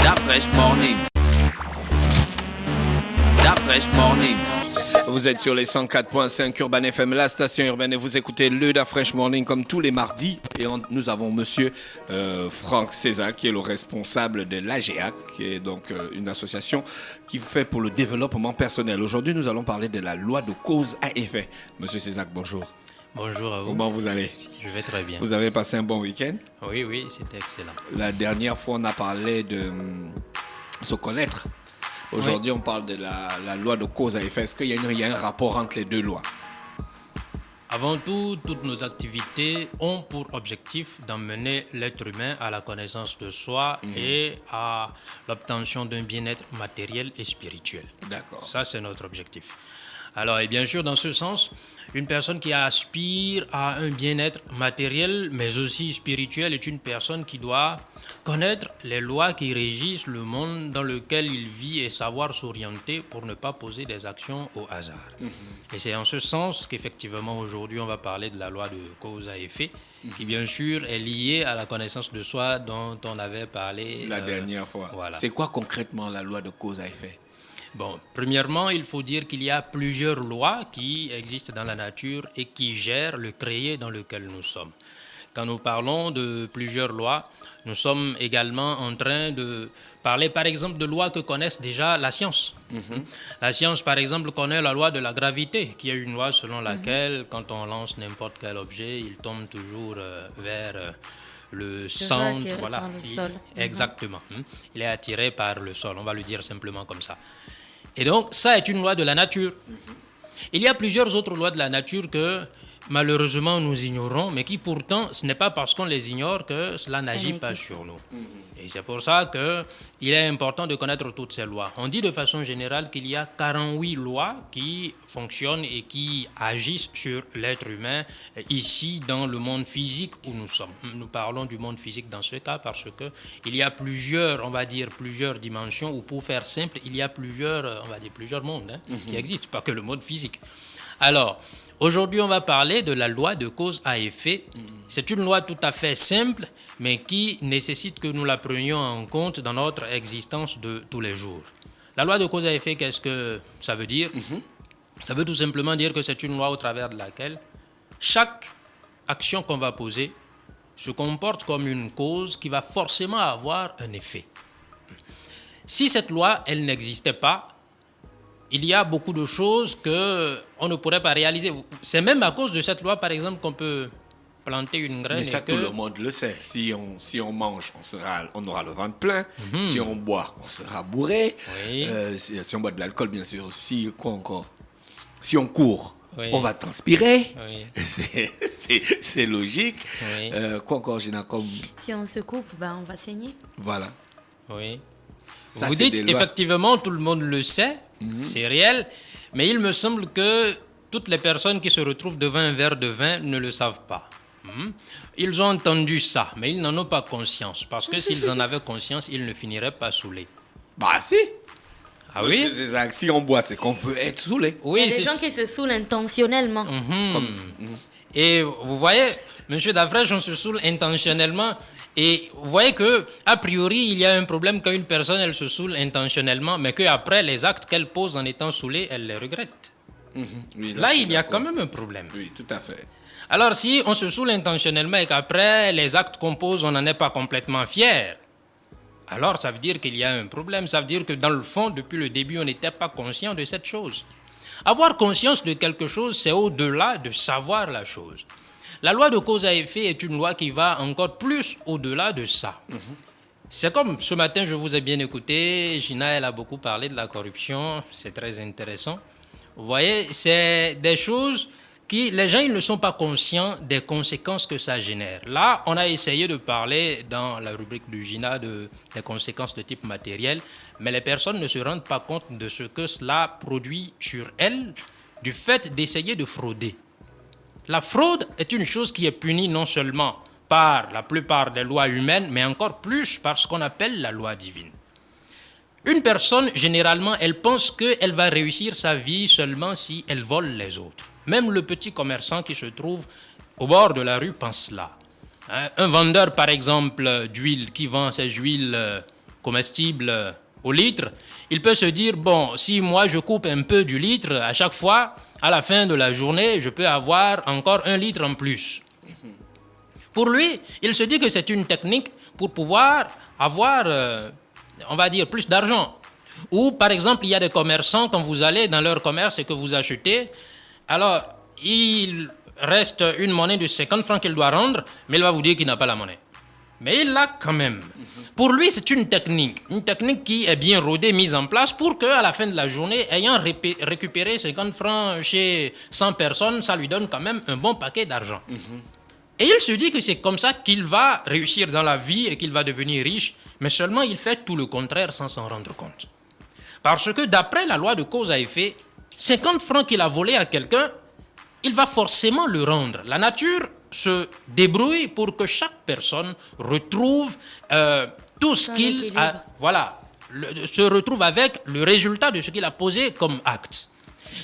That Fresh Morning. That Fresh Morning. Vous êtes sur les 104.5 Urban FM, la station urbaine, et vous écoutez le Da Fresh Morning comme tous les mardis. Et nous avons monsieur Franck César, qui est le responsable de l'AGEAC, qui est donc une association qui fait pour le développement personnel. Aujourd'hui, nous allons parler de la loi de cause à effet. Monsieur César, bonjour. Bonjour à vous. Comment vous allez? Je vais très bien. Vous avez passé un bon week-end? Oui, c'était excellent. La dernière fois, on a parlé de se connaître. Aujourd'hui, on parle de la loi de cause à effet. Est-ce qu'il y a un rapport entre les deux lois? Avant tout, toutes nos activités ont pour objectif d'emmener l'être humain à la connaissance de soi et à l'obtention d'un bien-être matériel et spirituel. D'accord. Ça, c'est notre objectif. Alors, et bien sûr, dans ce sens, une personne qui aspire à un bien-être matériel, mais aussi spirituel, est une personne qui doit connaître les lois qui régissent le monde dans lequel il vit et savoir s'orienter pour ne pas poser des actions au hasard. Et c'est en ce sens qu'effectivement, aujourd'hui, on va parler de la loi de cause à effet, qui bien sûr est liée à la connaissance de soi dont on avait parlé la dernière fois. Voilà. C'est quoi concrètement la loi de cause à effet? Bon, premièrement, il faut dire qu'il y a plusieurs lois qui existent dans la nature et qui gèrent le créé dans lequel nous sommes. Quand nous parlons de plusieurs lois, nous sommes également en train de parler, par exemple, de lois que connaissent déjà la science. La science, par exemple, connaît la loi de la gravité, qui est une loi selon laquelle, quand on lance n'importe quel objet, il tombe toujours vers le centre. Voilà. Par le sol. Exactement. Il est attiré par le sol, on va le dire simplement comme ça. Et donc, ça est une loi de la nature. Il y a plusieurs autres lois de la nature que, malheureusement, nous ignorons, mais qui pourtant, ce n'est pas parce qu'on les ignore que cela n'agit pas sur nous. Et c'est pour ça qu'il est important de connaître toutes ces lois. On dit de façon générale qu'il y a 48 lois qui fonctionnent et qui agissent sur l'être humain ici dans le monde physique où nous sommes. Nous parlons du monde physique dans ce cas parce qu'il y a plusieurs, on va dire, plusieurs dimensions, ou pour faire simple, il y a plusieurs, on va dire, plusieurs mondes qui existent, pas que le monde physique. Alors, aujourd'hui, on va parler de la loi de cause à effet. C'est une loi tout à fait simple, mais qui nécessite que nous la prenions en compte dans notre existence de tous les jours. La loi de cause à effet, qu'est-ce que ça veut dire? Ça veut tout simplement dire que c'est une loi au travers de laquelle chaque action qu'on va poser se comporte comme une cause qui va forcément avoir un effet. Si cette loi, elle n'existait pas, il y a beaucoup de choses qu'on ne pourrait pas réaliser. C'est même à cause de cette loi, par exemple, qu'on peut planter une graine. Mais ça, tout le monde le sait. Si on mange, on aura le ventre plein. Si on boit, on sera bourré. Oui. Si on boit de l'alcool, bien sûr. Quoi encore? Si on court, Oui. on va transpirer. Oui. C'est logique. Oui. Quoi encore, Gina, comme... Si on se coupe, on va saigner. Voilà. Oui. Ça, Vous c'est dites, des lois. effectivement, tout le monde le sait, c'est réel, mais il me semble que toutes les personnes qui se retrouvent devant un verre de vin ne le savent pas. Ils ont entendu ça, mais ils n'en ont pas conscience, parce que s'ils en avaient conscience, ils ne finiraient pas saoulés. Bah si. Ah oui? C'est ça. Si on boit, c'est qu'on veut être saoulé. Il y Oui, a des c'est gens qui se saoulent intentionnellement. Et vous voyez, monsieur Dafresh, on se saoule intentionnellement. Et vous voyez que, a priori, il y a un problème quand une personne, elle se saoule intentionnellement, mais qu'après, les actes qu'elle pose en étant saoulée, elle les regrette. Oui, Là, je suis il y a d'accord. quand même un problème. Oui, tout à fait. Alors, si on se saoule intentionnellement et qu'après, les actes qu'on pose, on n'en est pas complètement fier, alors ça veut dire qu'il y a un problème. Ça veut dire que, dans le fond, depuis le début, on n'était pas conscient de cette chose. Avoir conscience de quelque chose, c'est au-delà de savoir la chose. La loi de cause à effet est une loi qui va encore plus au-delà de ça. C'est comme ce matin, je vous ai bien écouté, Gina, elle a beaucoup parlé de la corruption, c'est très intéressant. Vous voyez, c'est des choses qui, les gens, ils ne sont pas conscients des conséquences que ça génère. Là, on a essayé de parler dans la rubrique de Gina des conséquences de type matériel, mais les personnes ne se rendent pas compte de ce que cela produit sur elles du fait d'essayer de frauder. La fraude est une chose qui est punie non seulement par la plupart des lois humaines, mais encore plus par ce qu'on appelle la loi divine. Une personne, généralement, elle pense qu'elle va réussir sa vie seulement si elle vole les autres. Même le petit commerçant qui se trouve au bord de la rue pense cela. Un vendeur, par exemple, d'huile, qui vend ses huiles comestible au litre, il peut se dire, bon, si moi je coupe un peu du litre à chaque fois, à la fin de la journée, je peux avoir encore 1 litre en plus. Pour lui, il se dit que c'est une technique pour pouvoir avoir, on va dire, plus d'argent. Ou par exemple, il y a des commerçants, quand vous allez dans leur commerce et que vous achetez, alors il reste une monnaie de 50 francs qu'il doit rendre, mais il va vous dire qu'il n'a pas la monnaie. Mais il l'a quand même. Pour lui, c'est une technique qui est bien rodée, mise en place pour qu'à la fin de la journée, ayant récupéré 50 francs chez 100 personnes, ça lui donne quand même un bon paquet d'argent. Et il se dit que c'est comme ça qu'il va réussir dans la vie et qu'il va devenir riche, mais seulement il fait tout le contraire sans s'en rendre compte. Parce que d'après la loi de cause à effet, 50 francs qu'il a volé à quelqu'un, il va forcément le rendre. La nature se débrouille pour que chaque personne retrouve tout ce qu'il a, voilà, se retrouve avec le résultat de ce qu'il a posé comme acte.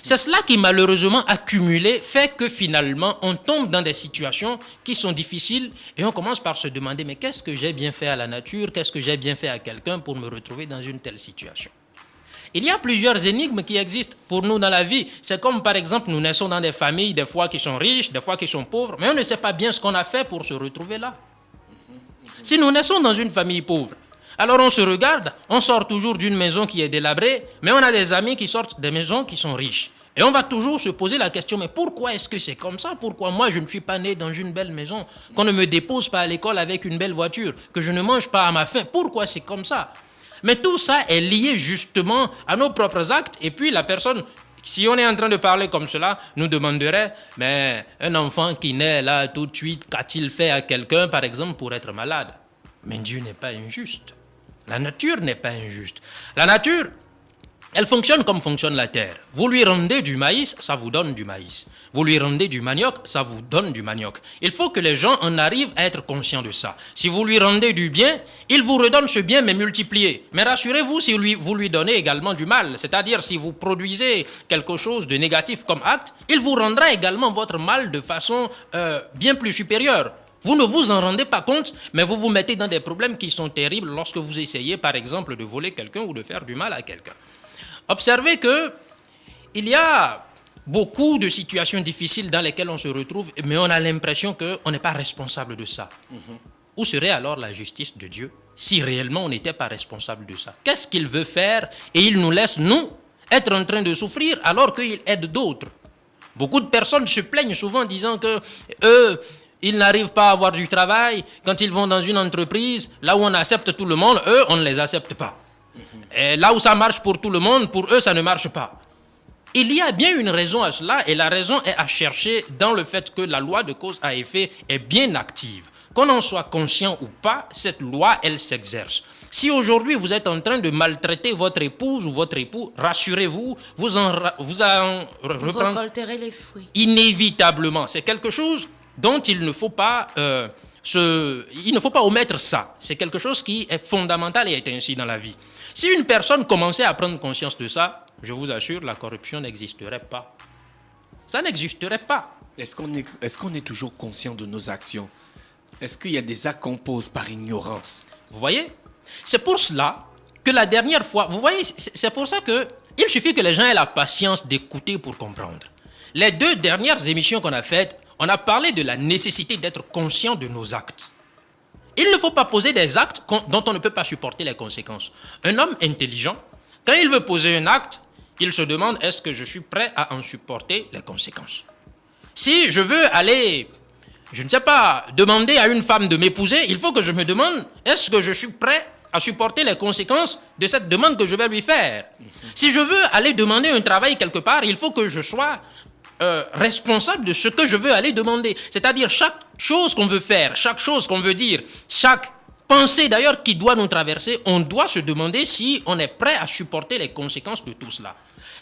C'est cela qui malheureusement accumulé fait que finalement on tombe dans des situations qui sont difficiles et on commence par se demander mais qu'est-ce que j'ai bien fait à la nature, qu'est-ce que j'ai bien fait à quelqu'un pour me retrouver dans une telle situation. Il y a plusieurs énigmes qui existent pour nous dans la vie. C'est comme par exemple nous naissons dans des familles des fois qui sont riches, des fois qui sont pauvres, mais on ne sait pas bien ce qu'on a fait pour se retrouver là. Si nous naissons dans une famille pauvre, alors on se regarde, on sort toujours d'une maison qui est délabrée, mais on a des amis qui sortent des maisons qui sont riches. Et on va toujours se poser la question, mais pourquoi est-ce que c'est comme ça? Pourquoi moi je ne suis pas né dans une belle maison? Qu'on ne me dépose pas à l'école avec une belle voiture? Que je ne mange pas à ma faim? Pourquoi c'est comme ça? Mais tout ça est lié justement à nos propres actes. Et puis la personne, si on est en train de parler comme cela, nous demanderait, mais un enfant qui naît là tout de suite, qu'a-t-il fait à quelqu'un par exemple pour être malade? Mais Dieu n'est pas injuste. La nature n'est pas injuste. La nature, elle fonctionne comme fonctionne la terre. Vous lui rendez du maïs, ça vous donne du maïs. Vous lui rendez du manioc, ça vous donne du manioc. Il faut que les gens en arrivent à être conscients de ça. Si vous lui rendez du bien, il vous redonne ce bien mais multiplié. Mais rassurez-vous, si vous lui donnez également du mal, c'est-à-dire si vous produisez quelque chose de négatif comme acte, il vous rendra également votre mal de façon bien plus supérieure. Vous ne vous en rendez pas compte, mais vous vous mettez dans des problèmes qui sont terribles lorsque vous essayez, par exemple, de voler quelqu'un ou de faire du mal à quelqu'un. Observez qu'il y a beaucoup de situations difficiles dans lesquelles on se retrouve, mais on a l'impression qu'on n'est pas responsable de ça. Où serait alors la justice de Dieu si réellement on n'était pas responsable de ça? Qu'est-ce qu'il veut faire? Et il nous laisse, nous, être en train de souffrir alors qu'il aide d'autres. Beaucoup de personnes se plaignent souvent disant que ils n'arrivent pas à avoir du travail. Quand ils vont dans une entreprise, là où on accepte tout le monde, eux, on ne les accepte pas. Et là où ça marche pour tout le monde, pour eux, ça ne marche pas. Il y a bien une raison à cela, et la raison est à chercher dans le fait que la loi de cause à effet est bien active. Qu'on en soit conscient ou pas, cette loi, elle s'exerce. Si aujourd'hui vous êtes en train de maltraiter votre épouse ou votre époux, rassurez-vous, vous en récolterez les fruits. Inévitablement. C'est quelque chose dont il ne faut pas omettre ça. C'est quelque chose qui est fondamental et est ainsi dans la vie. Si une personne commençait à prendre conscience de ça, je vous assure, la corruption n'existerait pas. Ça n'existerait pas. Est-ce qu'on est toujours conscient de nos actions? Est-ce qu'il y a des actes qu'on pose par ignorance? Vous voyez? C'est pour cela que la dernière fois, vous voyez, c'est pour ça qu'il suffit que les gens aient la patience d'écouter pour comprendre. Les 2 dernières émissions qu'on a faites, on a parlé de la nécessité d'être conscient de nos actes. Il ne faut pas poser des actes dont on ne peut pas supporter les conséquences. Un homme intelligent, quand il veut poser un acte, il se demande est-ce que je suis prêt à en supporter les conséquences. Si je veux aller, je ne sais pas, demander à une femme de m'épouser, il faut que je me demande est-ce que je suis prêt à supporter les conséquences de cette demande que je vais lui faire. Si je veux aller demander un travail quelque part, il faut que je sois responsable de ce que je veux aller demander. C'est-à-dire chaque chose qu'on veut faire, chaque chose qu'on veut dire, chaque pensée d'ailleurs qui doit nous traverser, on doit se demander si on est prêt à supporter les conséquences de tout cela.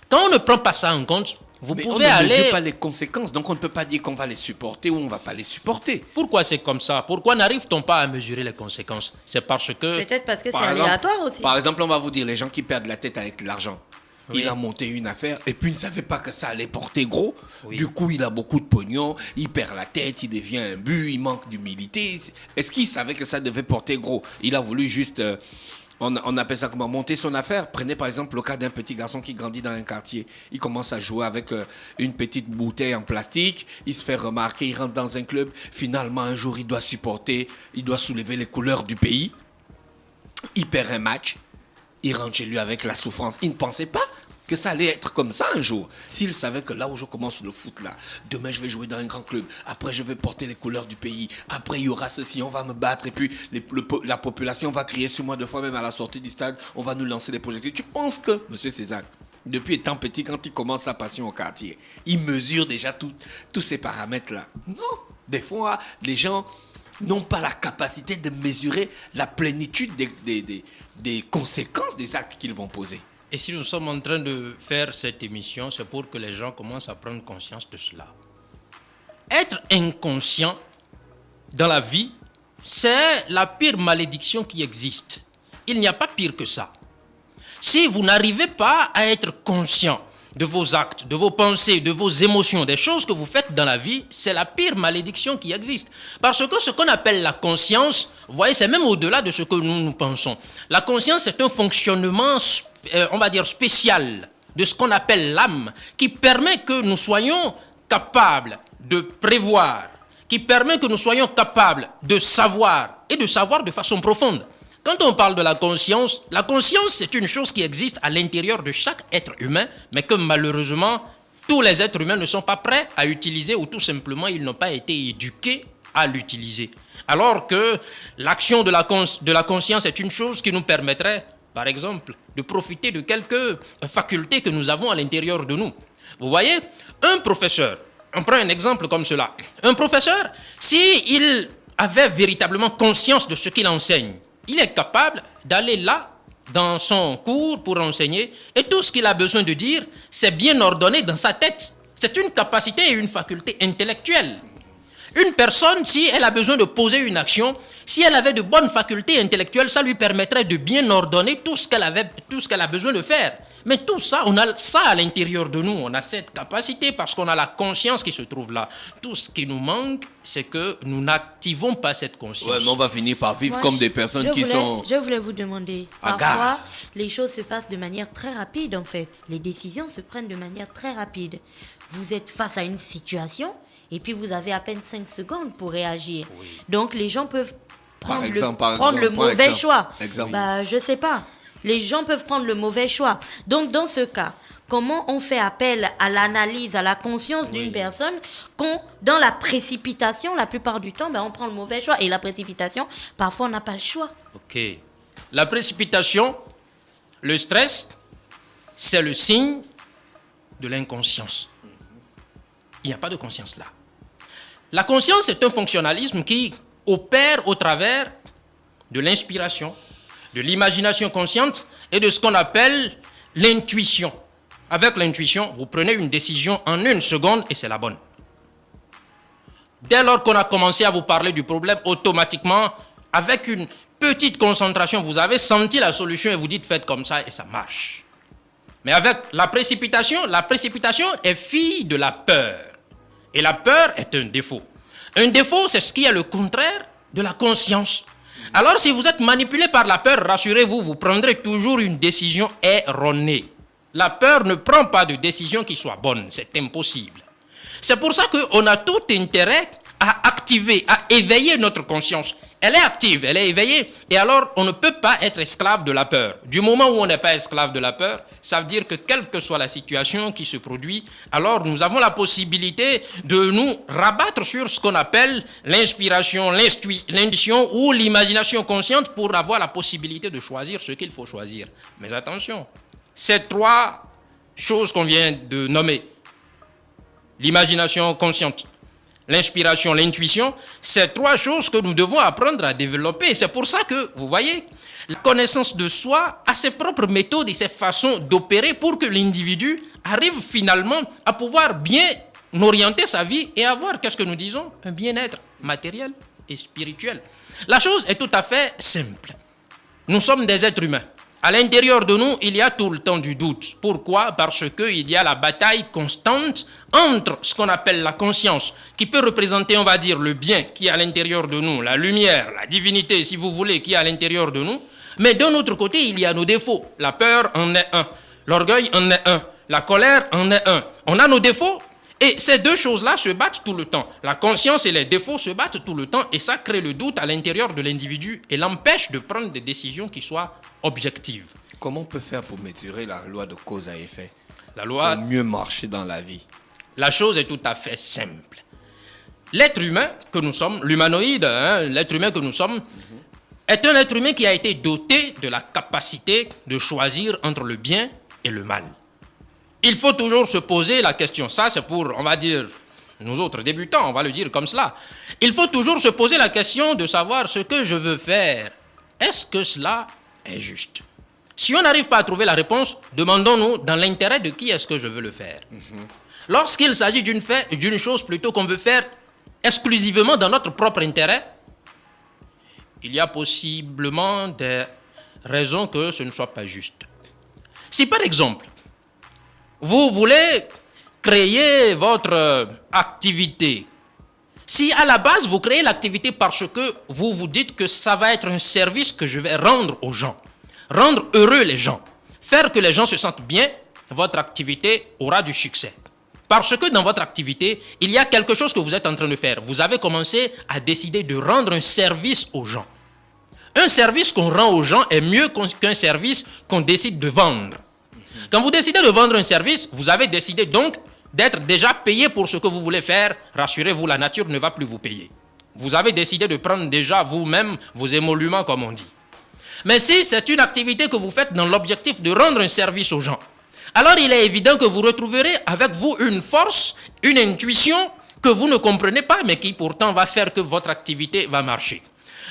Quand on ne prend pas ça en compte, vous pouvez aller... On ne mesure pas les conséquences, donc on ne peut pas dire qu'on va les supporter ou on ne va pas les supporter. Pourquoi c'est comme ça? Pourquoi n'arrive-t-on pas à mesurer les conséquences? C'est parce que... Peut-être parce que c'est aléatoire aussi. Par exemple, on va vous dire, les gens qui perdent la tête avec l'argent. Oui. Il a monté une affaire et puis il ne savait pas que ça allait porter gros. Oui. Du coup, il a beaucoup de pognon, il perd la tête, il devient imbu, il manque d'humilité. Est-ce qu'il savait que ça devait porter gros? Il a voulu juste on appelle ça comment? Monter son affaire. Prenez par exemple le cas d'un petit garçon qui grandit dans un quartier. Il commence à jouer avec une petite bouteille en plastique. Il se fait remarquer, il rentre dans un club. Finalement, un jour, il doit soulever les couleurs du pays. Il perd un match. Il rentre chez lui avec la souffrance. Il ne pensait pas que ça allait être comme ça un jour. S'il savait que là où je commence le foot, là, demain je vais jouer dans un grand club, après je vais porter les couleurs du pays, après il y aura ceci, on va me battre, et puis la population va crier sur moi deux fois, même à la sortie du stade, on va nous lancer des projectiles. Tu penses que, monsieur Césac, depuis étant petit, quand il commence sa passion au quartier, il mesure déjà tous ces paramètres-là? Non. Des fois, les gens n'ont pas la capacité de mesurer la plénitude des conséquences des actes qu'ils vont poser. Et si nous sommes en train de faire cette émission, c'est pour que les gens commencent à prendre conscience de cela. Être inconscient dans la vie, c'est la pire malédiction qui existe. Il n'y a pas pire que ça. Si vous n'arrivez pas à être conscient de vos actes, de vos pensées, de vos émotions, des choses que vous faites dans la vie, c'est la pire malédiction qui existe. Parce que ce qu'on appelle la conscience, vous voyez, c'est même au-delà de ce que nous pensons. La conscience, c'est un fonctionnement, on va dire, spécial de ce qu'on appelle l'âme, qui permet que nous soyons capables de prévoir, qui permet que nous soyons capables de savoir, et de savoir de façon profonde. Quand on parle de la conscience, c'est une chose qui existe à l'intérieur de chaque être humain, mais que malheureusement, tous les êtres humains ne sont pas prêts à utiliser, ou tout simplement, ils n'ont pas été éduqués à l'utiliser. Alors que l'action de la conscience est une chose qui nous permettrait, par exemple, de profiter de quelques facultés que nous avons à l'intérieur de nous. Vous voyez, un professeur, on prend un exemple comme cela. Un professeur, s'il avait véritablement conscience de ce qu'il enseigne, il est capable d'aller là, dans son cours pour enseigner, et tout ce qu'il a besoin de dire, c'est bien ordonné dans sa tête. C'est une capacité et une faculté intellectuelle. Une personne, si elle a besoin de poser une action, si elle avait de bonnes facultés intellectuelles, ça lui permettrait de bien ordonner tout ce qu'elle a besoin de faire. Mais tout ça, on a ça à l'intérieur de nous. On a cette capacité parce qu'on a la conscience qui se trouve là. Tout ce qui nous manque, c'est que nous n'activons pas cette conscience. Ouais, mais on va finir par vivre comme des personnes qui sont... Je voulais vous demander, parfois, les choses se passent de manière très rapide en fait. Les décisions se prennent de manière très rapide. Vous êtes face à une situation et puis vous avez à peine 5 secondes pour réagir. Oui. Donc les gens peuvent prendre le mauvais choix. Je sais pas. Les gens peuvent prendre le mauvais choix. Donc, dans ce cas, comment on fait appel à l'analyse, à la conscience d'une personne quand, dans la précipitation, la plupart du temps, on prend le mauvais choix. Et la précipitation, parfois, on n'a pas le choix. Ok. La précipitation, le stress, c'est le signe de l'inconscience. Il n'y a pas de conscience là. La conscience est un fonctionnalisme qui opère au travers de l'inspiration, de l'imagination consciente et de ce qu'on appelle l'intuition. Avec l'intuition, vous prenez une décision en 1 seconde et c'est la bonne. Dès lors qu'on a commencé à vous parler du problème, automatiquement, avec une petite concentration, vous avez senti la solution et vous dites faites comme ça et ça marche. Mais avec la précipitation est fille de la peur. Et la peur est un défaut. Un défaut, c'est ce qui est le contraire de la conscience. Alors, si vous êtes manipulé par la peur, rassurez-vous, vous prendrez toujours une décision erronée. La peur ne prend pas de décision qui soit bonne, c'est impossible. C'est pour ça qu'on a tout intérêt à activer, à éveiller notre conscience. Elle est active, elle est éveillée, et alors on ne peut pas être esclave de la peur. Du moment où on n'est pas esclave de la peur, ça veut dire que quelle que soit la situation qui se produit, alors nous avons la possibilité de nous rabattre sur ce qu'on appelle l'inspiration, l'intuition ou l'imagination consciente pour avoir la possibilité de choisir ce qu'il faut choisir. Mais attention, ces 3 choses qu'on vient de nommer, l'imagination consciente, l'inspiration, l'intuition, c'est 3 choses que nous devons apprendre à développer. C'est pour ça que, vous voyez, la connaissance de soi a ses propres méthodes et ses façons d'opérer pour que l'individu arrive finalement à pouvoir bien orienter sa vie et avoir, qu'est-ce que nous disons, un bien-être matériel et spirituel. La chose est tout à fait simple. Nous sommes des êtres humains. À l'intérieur de nous, il y a tout le temps du doute. Pourquoi ? Parce qu'il y a la bataille constante entre ce qu'on appelle la conscience, qui peut représenter, on va dire, le bien qui est à l'intérieur de nous, la lumière, la divinité, si vous voulez, qui est à l'intérieur de nous, Mais d'un autre côté, il y a nos défauts. La peur en est un. L'orgueil en est un. La colère en est un. On a nos défauts et ces deux choses-là se battent tout le temps. La conscience et les défauts se battent tout le temps et ça crée le doute à l'intérieur de l'individu et l'empêche de prendre des décisions qui soient objectives. Comment on peut faire pour mesurer la loi de cause à effet? La loi, pour mieux marcher dans la vie. la chose est tout à fait simple. L'être humain que nous sommes, l'humanoïde, l'être humain que nous sommes, est un être humain qui a été doté de la capacité de choisir entre le bien et le mal. Il faut toujours se poser la question, ça c'est pour, on va dire, nous autres débutants, on va le dire comme cela. Il faut toujours se poser la question de savoir ce que je veux faire. Est-ce que cela est juste? Si on n'arrive pas à trouver la réponse, demandons-nous dans l'intérêt de qui est-ce que je veux le faire. Lorsqu'il s'agit d'une chose plutôt qu'on veut faire exclusivement dans notre propre intérêt, il y a possiblement des raisons que ce ne soit pas juste. Si par exemple, vous voulez créer votre activité, si à la base vous créez l'activité parce que vous vous dites que ça va être un service que je vais rendre aux gens, rendre heureux les gens, faire que les gens se sentent bien, votre activité aura du succès. Parce que dans votre activité, il y a quelque chose que vous êtes en train de faire. Vous avez commencé à décider de rendre un service aux gens. Un service qu'on rend aux gens est mieux qu'un service qu'on décide de vendre. Quand vous décidez de vendre un service, vous avez décidé donc d'être déjà payé pour ce que vous voulez faire. Rassurez-vous, la nature ne va plus vous payer. Vous avez décidé de prendre déjà vous-même vos émoluments, comme on dit. Mais si c'est une activité que vous faites dans l'objectif de rendre un service aux gens, alors il est évident que vous retrouverez avec vous une force, une intuition que vous ne comprenez pas, mais qui pourtant va faire que votre activité va marcher.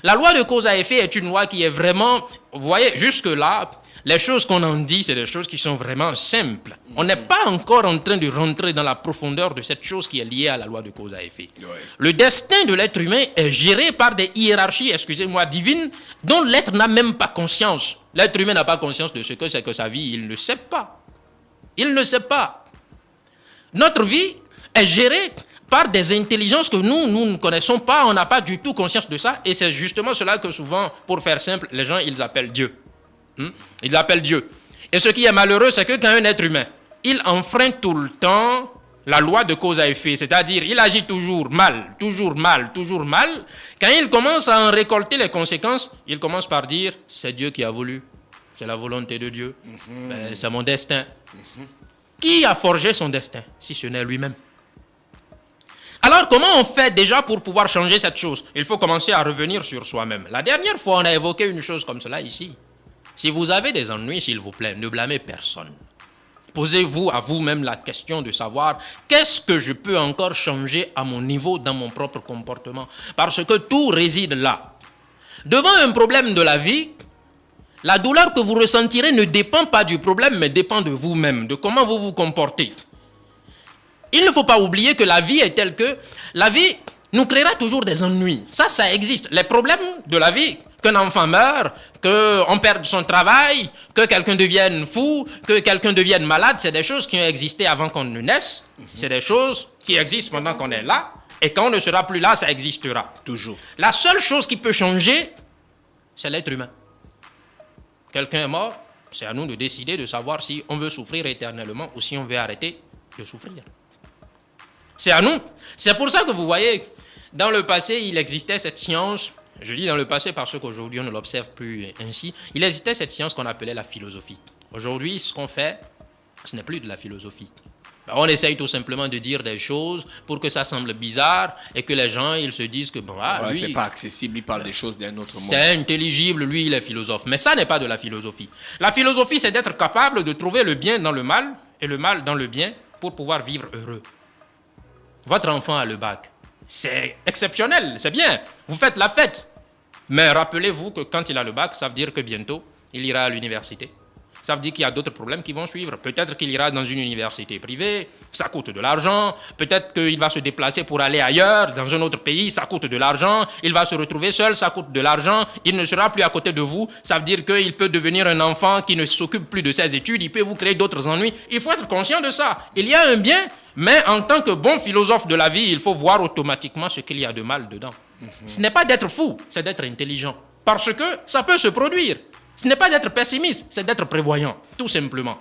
La loi de cause à effet est une loi qui est vraiment, vous voyez, jusque-là, les choses qu'on en dit, c'est des choses qui sont vraiment simples. On n'est pas encore en train de rentrer dans la profondeur de cette chose qui est liée à la loi de cause à effet. Ouais. Le destin de l'être humain est géré par des hiérarchies, excusez-moi, divines, dont l'être n'a même pas conscience. L'être humain n'a pas conscience de ce que c'est que sa vie, il ne sait pas. Il ne sait pas. Notre vie est gérée par des intelligences que nous ne connaissons pas, on n'a pas du tout conscience de ça, et c'est justement cela que souvent, pour faire simple, les gens, ils appellent Dieu. Ils l'appellent Dieu. Et ce qui est malheureux, c'est que quand un être humain, il enfreint tout le temps la loi de cause à effet, c'est-à-dire il agit toujours mal, toujours mal, toujours mal, quand il commence à en récolter les conséquences, il commence par dire, c'est Dieu qui a voulu, c'est la volonté de Dieu, ben, c'est mon destin. Qui a forgé son destin, si ce n'est lui-même? Alors, comment on fait déjà pour pouvoir changer cette chose? Il faut commencer à revenir sur soi-même. La dernière fois, on a évoqué une chose comme cela ici. Si vous avez des ennuis, s'il vous plaît, ne blâmez personne. Posez-vous à vous-même la question de savoir qu'est-ce que je peux encore changer à mon niveau dans mon propre comportement. Parce que tout réside là. Devant un problème de la vie, la douleur que vous ressentirez ne dépend pas du problème, mais dépend de vous-même, de comment vous vous comportez. Il ne faut pas oublier que la vie est telle que la vie nous créera toujours des ennuis. Ça existe. Les problèmes de la vie, qu'un enfant meure, qu'on perde son travail, que quelqu'un devienne fou, que quelqu'un devienne malade, c'est des choses qui ont existé avant qu'on ne naisse. C'est des choses qui existent pendant qu'on est là. Et quand on ne sera plus là, ça existera. Toujours. La seule chose qui peut changer, c'est l'être humain. Quelqu'un est mort, c'est à nous de décider de savoir si on veut souffrir éternellement ou si on veut arrêter de souffrir. C'est à nous. C'est pour ça que vous voyez, dans le passé, il existait cette science, je dis dans le passé parce qu'aujourd'hui on ne l'observe plus ainsi, il existait cette science qu'on appelait la philosophie. Aujourd'hui, ce qu'on fait, ce n'est plus de la philosophie. On essaye tout simplement de dire des choses pour que ça semble bizarre et que les gens, ils se disent que bon, lui, c'est pas accessible, il parle des choses d'un autre monde. C'est intelligible, lui, il est philosophe. Mais ça n'est pas de la philosophie. La philosophie, c'est d'être capable de trouver le bien dans le mal et le mal dans le bien pour pouvoir vivre heureux. Votre enfant a le bac. C'est exceptionnel, c'est bien. Vous faites la fête. Mais rappelez-vous que quand il a le bac, ça veut dire que bientôt, il ira à l'université. Ça veut dire qu'il y a d'autres problèmes qui vont suivre. Peut-être qu'il ira dans une université privée, ça coûte de l'argent. Peut-être qu'il va se déplacer pour aller ailleurs, dans un autre pays, ça coûte de l'argent. Il va se retrouver seul, ça coûte de l'argent. Il ne sera plus à côté de vous. Ça veut dire qu'il peut devenir un enfant qui ne s'occupe plus de ses études. Il peut vous créer d'autres ennuis. Il faut être conscient de ça. Il y a un bien, mais en tant que bon philosophe de la vie, il faut voir automatiquement ce qu'il y a de mal dedans. Ce n'est pas d'être fou, c'est d'être intelligent. Parce que ça peut se produire. Ce n'est pas d'être pessimiste, c'est d'être prévoyant, tout simplement.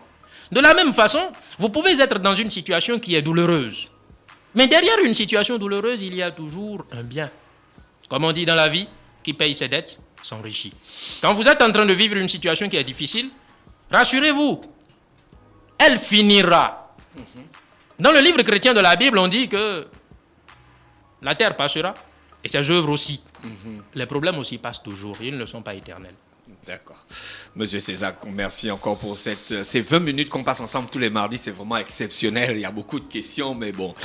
De la même façon, vous pouvez être dans une situation qui est douloureuse. Mais derrière une situation douloureuse, il y a toujours un bien. Comme on dit dans la vie, qui paye ses dettes s'enrichit. Quand vous êtes en train de vivre une situation qui est difficile, rassurez-vous, elle finira. Dans le livre chrétien de la Bible, on dit que la terre passera et ses œuvres aussi. Les problèmes aussi passent toujours, ils ne sont pas éternels. D'accord. Monsieur César, merci encore pour ces 20 minutes qu'on passe ensemble tous les mardis. C'est vraiment exceptionnel. Il y a beaucoup de questions, mais bon,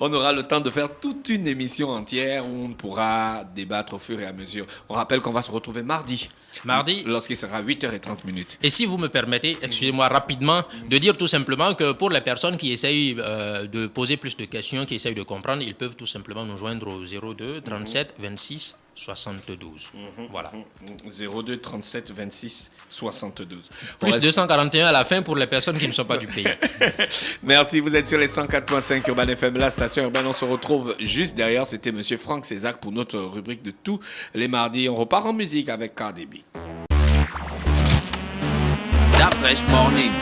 on aura le temps de faire toute une émission entière où on pourra débattre au fur et à mesure. On rappelle qu'on va se retrouver mardi. Mardi. Lorsqu'il sera 8h30. Et si vous me permettez, excusez-moi rapidement, de dire tout simplement que pour les personnes qui essayent de poser plus de questions, qui essayent de comprendre, ils peuvent tout simplement nous joindre au 02 37 26 72. Voilà. 02 37 26 72. Plus 241 à la fin pour les personnes qui ne sont pas du pays. Merci, vous êtes sur les 104.5 Urban FM, la station urbaine. On se retrouve juste derrière. C'était Monsieur Franck Césac pour notre rubrique de tous les mardis. On repart en musique avec Cardi B. Stop Fresh Morning.